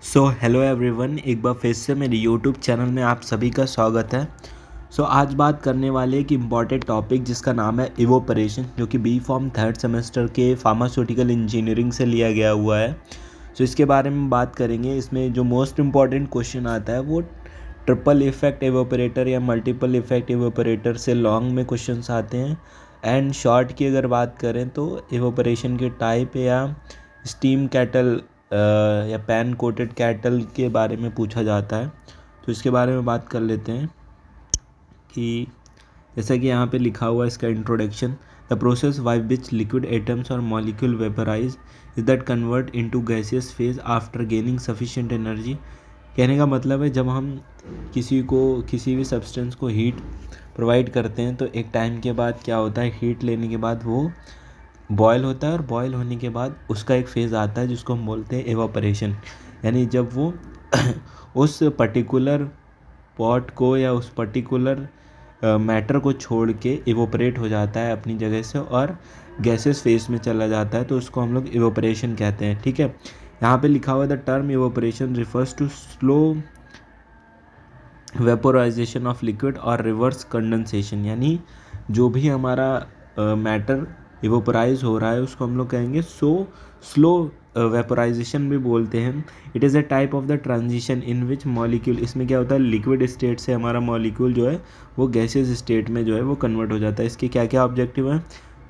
Hello everyone, एक बार फिर से मेरे यूट्यूब चैनल में आप सभी का स्वागत है। आज बात करने वाले एक इम्पॉर्टेंट टॉपिक जिसका नाम है इवोपरेशन, जो कि बी फॉर्म थर्ड सेमेस्टर के फार्मास्यूटिकल इंजीनियरिंग से लिया गया हुआ है। इसके बारे में बात करेंगे। इसमें जो मोस्ट इम्पॉर्टेंट क्वेश्चन आता है वो ट्रिपल इफेक्ट इवोपरेटर या मल्टीपल इफेक्ट इवोपरेटर से लॉन्ग में क्वेश्चंस आते हैं। एंड शॉर्ट की अगर बात करें तो इवोपरेशन के टाइप या स्टीम कैटल या पैन कोटेड कैटल के बारे में पूछा जाता है। इसके बारे में बात कर लेते हैं कि जैसा कि यहाँ पे लिखा हुआ है इसका introduction. The process by which liquid atoms और molecule vaporise is that convert into gaseous phase after gaining sufficient energy. कहने का मतलब है, जब हम किसी भी सब्सटेंस को हीट प्रोवाइड करते हैं तो एक टाइम के बाद क्या होता है, हीट लेने के बाद वो बॉयल होता है और बॉयल होने के बाद उसका एक फेज़ आता है जिसको हम बोलते हैं एवापोरेशन। यानी जब वो उस पर्टिकुलर पॉट को या उस पर्टिकुलर मैटर को छोड़ के इवोपरेट हो जाता है अपनी जगह से और गैसेस फेज में चला जाता है, तो उसको हम लोग इवोपरेशन कहते हैं। ठीक है, यहाँ पे लिखा हुआ the term evaporation refers to slow vaporization of liquid और रिवर्स कंडेंसेशन। यानी जो भी हमारा मैटर इवोपराइज हो रहा है उसको हम लोग कहेंगे स्लो वेपोराइजेशन भी बोलते हैं। It is a type of the transition in which molecule, इसमें क्या होता है, लिक्विड स्टेट से हमारा मॉलिक्यूल जो है वो गैसियस स्टेट में जो है वो कन्वर्ट हो जाता है। इसके क्या क्या ऑब्जेक्टिव हैं?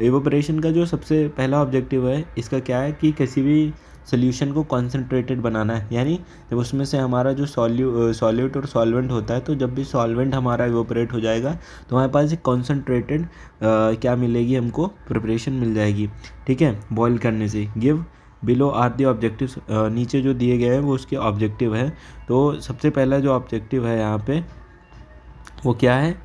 इवोपरेशन का जो सबसे पहला ऑब्जेक्टिव है इसका क्या है कि किसी भी सोल्यूशन को कॉन्सेंट्रेटेड बनाना है। यानी जब उसमें से हमारा जो सॉल्यूट और सॉल्वेंट होता है, तो जब भी सॉल्वेंट हमारा इवोपरेट हो जाएगा तो हमारे पास एक कॉन्सेंट्रेटेड क्या मिलेगी, हमको प्रिपरेशन मिल जाएगी। ठीक है, बॉईल करने से। Give below are the objectives, नीचे जो दिए गए हैं वो उसके ऑब्जेक्टिव है। तो सबसे पहला जो ऑब्जेक्टिव है यहाँ पे वो क्या है,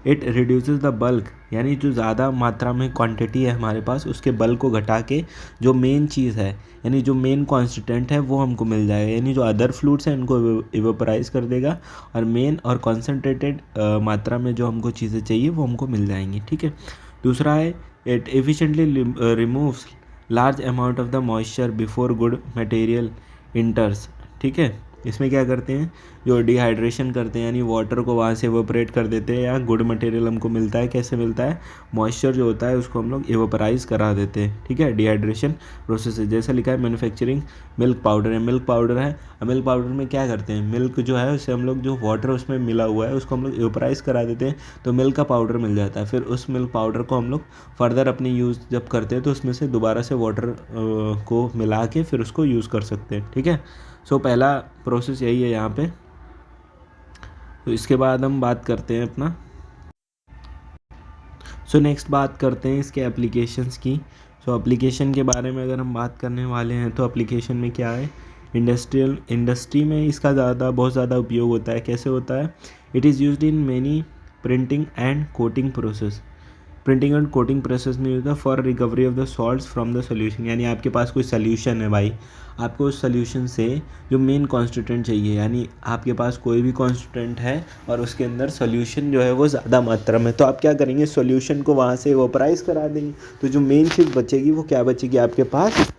इट रिड्यूसेस द बल्क, यानी जो ज़्यादा मात्रा में क्वांटिटी है हमारे पास उसके बल्क को घटा के जो मेन चीज़ है, यानी जो मेन कॉन्स्टिटेंट है वो हमको मिल जाएगा। यानी जो अदर फ्लूइड्स हैं उनको इवेपोराइज कर देगा और मेन और कॉन्सेंट्रेटेड मात्रा में जो हमको चीज़ें चाहिए वो हमको मिल जाएंगी। ठीक है, दूसरा है it efficiently removes large amount of the moisture before good material इंटर्स। ठीक है, इसमें क्या करते हैं, जो डिहाइड्रेशन करते हैं यानी वाटर को वहाँ से इवेपोरेट कर देते हैं या गुड मटेरियल हमको मिलता है। कैसे मिलता है, मॉइस्चर जो होता है उसको हम लोग इवेपोराइज करा देते हैं। ठीक है, डिहाइड्रेशन प्रोसेस है। जैसा लिखा है मैन्युफैक्चरिंग मिल्क पाउडर है, मिल्क पाउडर है। मिल्क पाउडर में क्या करते हैं, मिल्क जो है उससे हम लोग जो वाटर उसमें मिला हुआ है उसको हम लोग इवेपोराइज करा देते हैं तो मिल्क का पाउडर मिल जाता है। फिर उस मिल्क पाउडर को हम लोग फर्दर अपनी यूज़ जब करते हैं तो उसमें से दोबारा से वाटर को मिला के फिर उसको यूज़ कर सकते हैं। ठीक है, पहला प्रोसेस यही है यहाँ पे। तो इसके बाद हम बात करते हैं अपना नेक्स्ट बात करते हैं इसके एप्लीकेशंस की। एप्लीकेशन के बारे में अगर हम बात करने वाले हैं तो एप्लीकेशन में क्या है, इंडस्ट्री में इसका बहुत ज़्यादा उपयोग होता है। कैसे होता है, it is used in many printing and coating process. Printing and coating process में यूज है for recovery of the salts from the solution. यानी आपके पास कोई सोल्यूशन है भाई, आपको उस सोल्यूशन से जो मेन कॉन्स्टिटेंट चाहिए, यानी आपके पास कोई भी कॉन्स्टिटेंट है और उसके अंदर सोल्यूशन जो है वो ज़्यादा मात्रा में, तो आप क्या करेंगे, सोल्यूशन को वहाँ से इवेपोराइज करा देंगे। तो जो मेन चीज़ बचेगी वो क्या बचेगी, आपके पास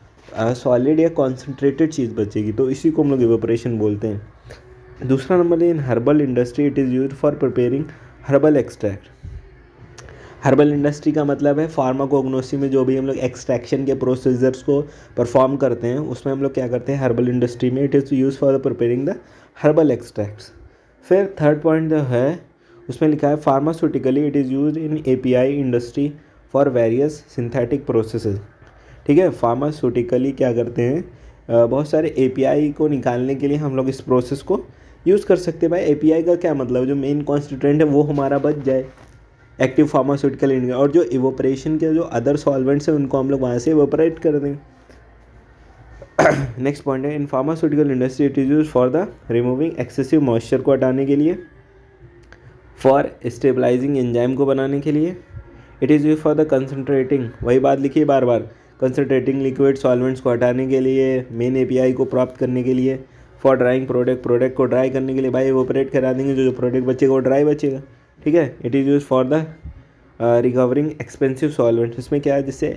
सॉलिड या कॉन्सेंट्रेटेड चीज़ बचेगी। तो इसी को हम लोग इवेपोरेशन बोलते हैं। दूसरा नंबर है in herbal industry, it is use for preparing herbal extract. Herbal industry का मतलब है फार्माकोग्नोसी में जो भी हम लोग एक्सट्रैक्शन के प्रोसीजर्स को परफॉर्म करते हैं उसमें हम लोग क्या करते हैं, हर्बल इंडस्ट्री में it is use for preparing the herbal extracts. फिर थर्ड पॉइंट जो है उसमें लिखा है pharmaceutically it is use in API industry for various synthetic processes. ठीक है, फार्मास्यूटिकली क्या करते हैं, बहुत सारे एपीआई को निकालने के लिए हम लोग इस प्रोसेस को यूज़ कर सकते हैं। भाई एपीआई का क्या मतलब, जो मेन कॉन्स्टिट्यूएंट है वो हमारा बच जाए, एक्टिव फार्मास्यूटिकल इंग्रेडिएंट, और जो इवोपरेशन के जो अदर सॉल्वेंट्स हैं उनको हम लोग वहाँ से इवोपरेट कर दें। नेक्स्ट पॉइंट है in pharmaceutical industry it is use for the removing excessive moisture को हटाने के लिए, फॉर स्टेबलाइजिंग एंजाइम को बनाने के लिए, it is use for the concentrating, वही बात लिखी है बार बार, कंसनट्रेटिंग लिक्विड सॉल्वेंट्स को हटाने के लिए, मेन एपीआई को प्राप्त करने के लिए, फॉर ड्राइंग प्रोडक्ट को ड्राई करने के लिए, भाई इवोपरेट करा देंगे, जो प्रोडक्ट बचेगा वो ड्राई बचेगा। ठीक है, it is use for the recovering expensive solvent, इसमें क्या है, जिससे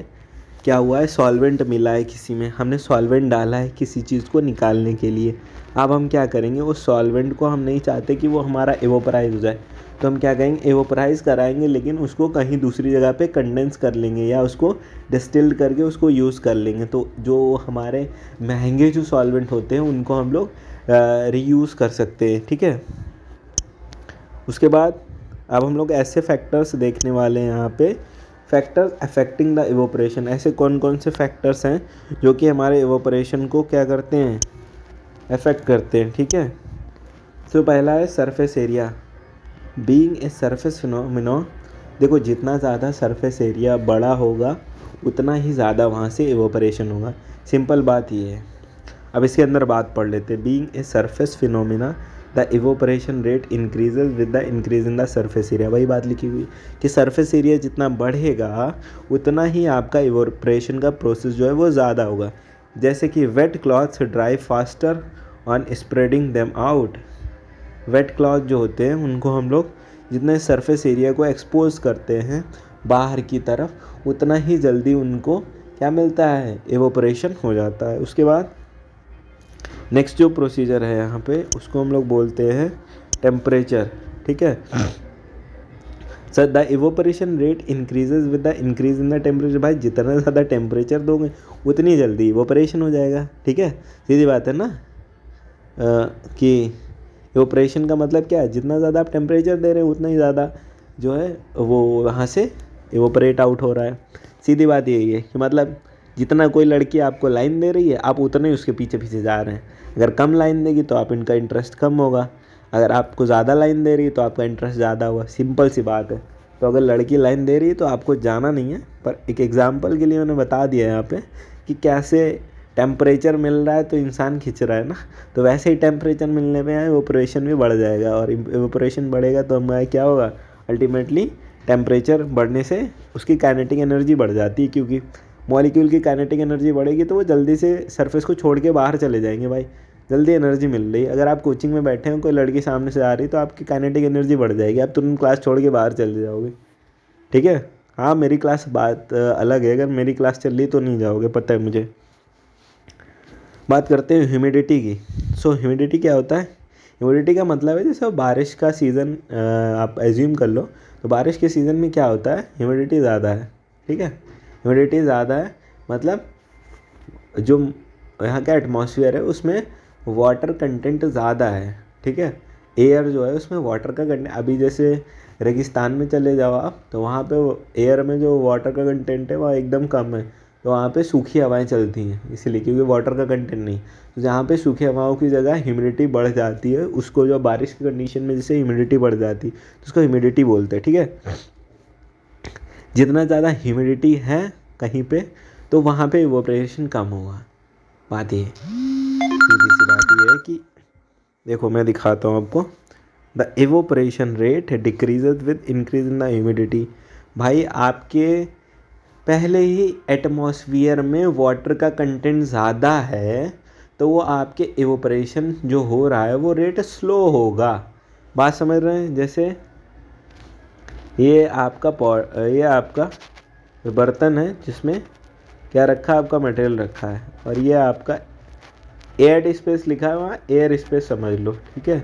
क्या हुआ है, सॉल्वेंट मिला है किसी में, हमने सॉल्वेंट डाला है किसी चीज़ को निकालने के लिए। अब हम क्या करेंगे, उस सॉल्वेंट को हम नहीं चाहते कि वो हमारा एवोपराइज हो जाए, तो हम क्या करेंगे, एवोपराइज कराएंगे, लेकिन उसको कहीं दूसरी जगह पे कंडेंस कर लेंगे या उसको डिस्टिल्ड करके उसको यूज़ कर लेंगे। तो जो हमारे महंगे जो सॉल्वेंट होते हैं उनको हम लोग रीयूज़ कर सकते हैं। ठीक है, उसके बाद अब हम लोग ऐसे फैक्टर्स देखने वाले हैं यहाँ पे, फैक्टर्स अफेक्टिंग द इवोपरेशन। ऐसे कौन कौन से फैक्टर्स हैं जो कि हमारे इवोपरेशन को क्या करते हैं, अफेक्ट करते हैं। ठीक है, तो पहला है surface area, being a surface phenomena. देखो जितना ज़्यादा सरफेस एरिया बड़ा होगा उतना ही ज़्यादा वहाँ से इवोपरेशन होगा, सिंपल बात ये है। अब इसके अंदर बात पढ़ लेते हैं। Being a surface phenomena the evaporation rate increases with the increase in the surface area. वही बात लिखी हुई कि सरफेस एरिया जितना बढ़ेगा उतना ही आपका इवोपरेशन का प्रोसेस जो है वो ज़्यादा होगा। जैसे कि wet clothes dry faster on spreading them out. Wet cloth जो होते हैं उनको हम लोग जितने सरफेस एरिया को एक्सपोज करते हैं बाहर की तरफ उतना ही जल्दी उनको क्या मिलता है, एवोपरेशन हो जाता है। उसके बाद नेक्स्ट जो प्रोसीजर है यहाँ पे उसको हम लोग बोलते हैं टेम्परेचर। ठीक है, sir the evaporation rate increases with the increase in the temperature. भाई जितना ज़्यादा टेम्परेचर दोगे उतनी जल्दी इवोपरेशन हो जाएगा। ठीक है, सीधी बात है ना, कि इवोपरेशन का मतलब क्या है, जितना ज़्यादा आप टेम्परेचर दे रहे हैं उतना ही ज़्यादा जो है वो वहाँ से इवोपरेट आउट हो रहा है। सीधी बात यही है कि मतलब जितना कोई लड़की आपको लाइन दे रही है आप उतने ही उसके पीछे पीछे जा रहे हैं। अगर कम लाइन देगी तो आप इनका इंटरेस्ट कम होगा, अगर आपको ज़्यादा लाइन दे रही है तो आपका इंटरेस्ट ज़्यादा होगा, सिंपल सी बात है। तो अगर लड़की लाइन दे रही है तो आपको जाना नहीं है, पर एक एग्जाम्पल के लिए मैंने बता दिया यहाँ पे कि कैसे टेम्परेचर मिल रहा है तो इंसान खिंच रहा है ना, तो वैसे ही टेम्परेचर मिलने पे इवोपरेशन भी बढ़ जाएगा, और इवोपरेशन बढ़ेगा तो हमारा क्या होगा, अल्टीमेटली टेम्परेचर बढ़ने से उसकी काइनेटिक एनर्जी बढ़ जाती है, क्योंकि मॉलिक्यूल की काइनेटिक एनर्जी बढ़ेगी तो वो जल्दी से सरफेस को छोड़ के बाहर चले जाएंगे। भाई जल्दी एनर्जी मिल रही है, अगर आप कोचिंग में बैठे हो कोई लड़की सामने से आ रही तो आपकी काइनेटिक एनर्जी बढ़ जाएगी, आप तुरंत क्लास छोड़ के बाहर चले जाओगे। ठीक है, हाँ मेरी क्लास बात अलग है, अगर मेरी क्लास चल रही तो नहीं जाओगे, पता है मुझे। बात करते हैं ह्यूमिडिटी की। सो ह्यूमिडिटी क्या होता है, ह्यूमिडिटी का मतलब है जैसे बारिश का सीज़न आप एज्यूम कर लो, तो बारिश के सीज़न में क्या होता है, ह्यूमिडिटी ज़्यादा है। ठीक है, ह्यूमिडिटी ज़्यादा है मतलब जो यहाँ का एटमॉस्फेयर है उसमें वाटर कंटेंट ज़्यादा है। ठीक है, एयर जो है उसमें वाटर का कंटेंट, अभी जैसे रेगिस्तान में चले जाओ आप तो वहाँ पे एयर में जो वाटर का कंटेंट है वह एकदम कम है, तो वहाँ पे सूखी हवाएं चलती हैं, इसलिए क्योंकि वाटर का कंटेंट नहीं। तो जहाँ पे सूखी हवाओं की जगह ह्यूमिडिटी बढ़ जाती है, उसको जो बारिश की कंडीशन में जैसे ह्यूमिडिटी बढ़ जाती है तो उसको ह्यूमिडिटी बोलते हैं। ठीक है, जितना ज़्यादा ह्यूमिडिटी है कहीं पे तो वहाँ पे इवोपरेशन कम होगा। बात ये सीधी सी बात ये है कि देखो मैं दिखाता हूँ आपको, the evaporation rate decreases with increase in the humidity. भाई आपके पहले ही एटमॉस्फियर में वाटर का कंटेंट ज़्यादा है तो वो आपके इवोपरेशन जो हो रहा है वो रेट स्लो होगा। बात समझ रहे हैं, जैसे ये आपका बर्तन है जिसमें क्या रखा है, आपका मटेरियल रखा है, और ये आपका एयर स्पेस लिखा है, वहाँ एयर स्पेस समझ लो। ठीक है,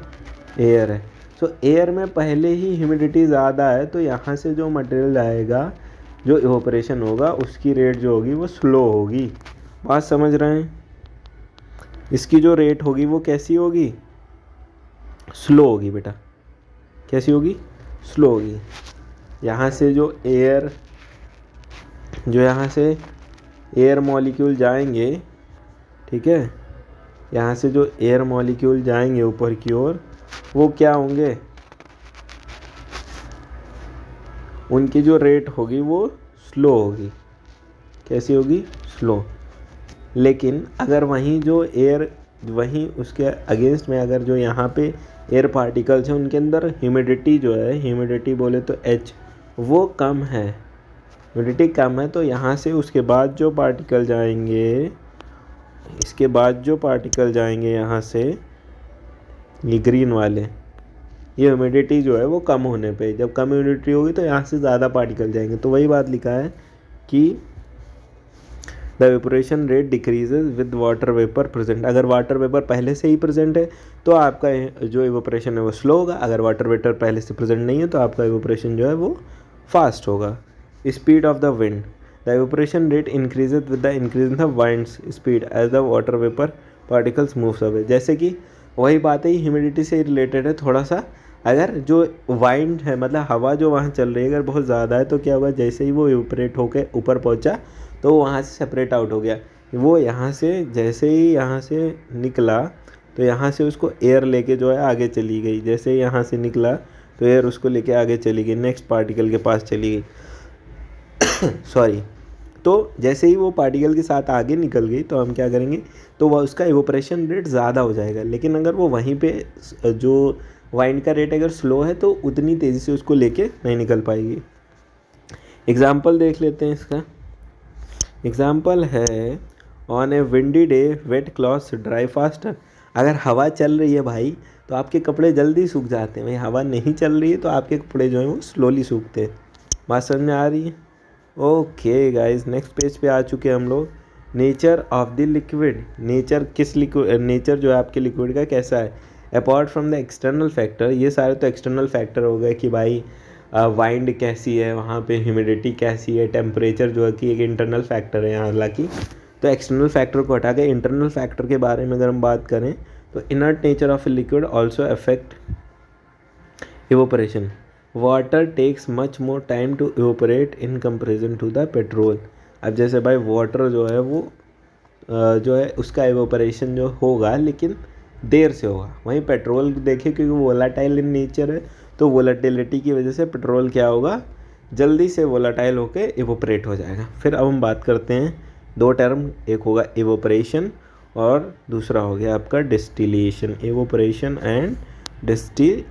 एयर है, सो एयर में पहले ही ह्यूमिडिटी ज़्यादा है तो यहाँ से जो मटेरियल आएगा जो इवोपरेशन होगा उसकी रेट जो होगी वो स्लो होगी। बात समझ रहे हैं, इसकी जो रेट होगी वो कैसी होगी, स्लो होगी बेटा। कैसी होगी, स्लो होगी। यहाँ से जो यहाँ से एयर मॉलिक्यूल जाएंगे, ठीक है, यहाँ से जो एयर मॉलिक्यूल जाएंगे ऊपर की ओर वो क्या होंगे, उनकी जो रेट होगी वो स्लो होगी। कैसी होगी, स्लो। लेकिन अगर वहीं जो एयर वहीं उसके अगेंस्ट में अगर जो यहाँ पे एयर पार्टिकल्स हैं उनके अंदर ह्यूमिडिटी जो है, ह्यूमिडिटी बोले तो H, वो कम है, ह्यूमिडिटी कम है, तो यहाँ से उसके बाद जो पार्टिकल जाएंगे, इसके बाद जो पार्टिकल जाएंगे यहाँ से, ये ग्रीन वाले, ये ह्यूमिडिटी जो है वो कम होने पे, जब कम ह्यूमिडिटी होगी तो यहाँ से ज़्यादा पार्टिकल जाएंगे। तो वही बात लिखा है कि the evaporation rate decreases with water vapour present. अगर वाटर वेपर पहले से ही प्रेजेंट है तो आपका जो इवेपोरेशन है वो स्लो होगा, अगर वाटर वेपर पहले से प्रेजेंट नहीं है तो आपका इवेपोरेशन जो है वो फास्ट होगा। Speed of the wind, the evaporation rate increases with the increase in the wind's speed as the water vapour particles moves away. जैसे कि वही बात है, ह्यूमिडिटी से रिलेटेड है थोड़ा सा। अगर जो वाइंड है मतलब हवा जो वहाँ चल रही है अगर बहुत ज़्यादा है तो क्या होगा, जैसे ही वो इवेपोरेट होकर ऊपर पहुँचा तो वहाँ से सेपरेट आउट हो गया। वो यहाँ से जैसे ही यहाँ से निकला तो यहाँ से उसको एयर लेके जो है आगे चली गई, जैसे ही यहाँ से निकला तो एयर उसको लेके आगे चली गई, नेक्स्ट पार्टिकल के पास चली गई सॉरी। तो जैसे ही वो पार्टिकल के साथ आगे निकल गई तो हम क्या करेंगे, तो वह उसका इवेपोरेशन रेट ज़्यादा हो जाएगा। लेकिन अगर वो वहीं पे जो वाइंड का रेट अगर स्लो है तो उतनी तेज़ी से उसको लेके नहीं निकल पाएगी। एग्जाम्पल देख लेते हैं इसका। एग्जाम्पल है on a windy day wet clothes dry faster. अगर हवा चल रही है भाई तो आपके कपड़े जल्दी सूख जाते हैं, भाई हवा नहीं चल रही है तो आपके कपड़े जो हैं वो स्लोली सूखते हैं। बात समझ में आ रही है? ओके गाइस, नेक्स्ट पेज पे आ चुके हैं हम लोग। Nature of the liquid, nature किस लिक्विड, नेचर जो है आपके लिक्विड का कैसा है apart from the external factor. ये सारे तो एक्सटर्नल फैक्टर हो गए कि भाई वाइंड कैसी है, वहाँ पे ह्यूमिडिटी कैसी है, टेम्परेचर जो है कि एक इंटरनल फैक्टर है यहाँ हालांकि। तो एक्सटर्नल फैक्टर को हटा के इंटरनल फैक्टर के बारे में अगर हम बात करें तो inert nature of a liquid also affect evaporation. Water takes much more time to evaporate in comparison to the petrol. अब जैसे भाई वाटर जो है वो जो है उसका इवेपोरेशन जो होगा लेकिन देर से होगा, वहीं पेट्रोल देखिए क्योंकि वोलाटाइल इन नेचर है तो वोलाटिलिटी की वजह से पेट्रोल क्या होगा, जल्दी से वोलाटाइल होके इवेपोरेट हो जाएगा। फिर अब हम बात करते हैं दो टर्म, एक होगा इवेपोरेशन और दूसरा हो गया आपका डिस्टिलेशन। Evaporation and distillation.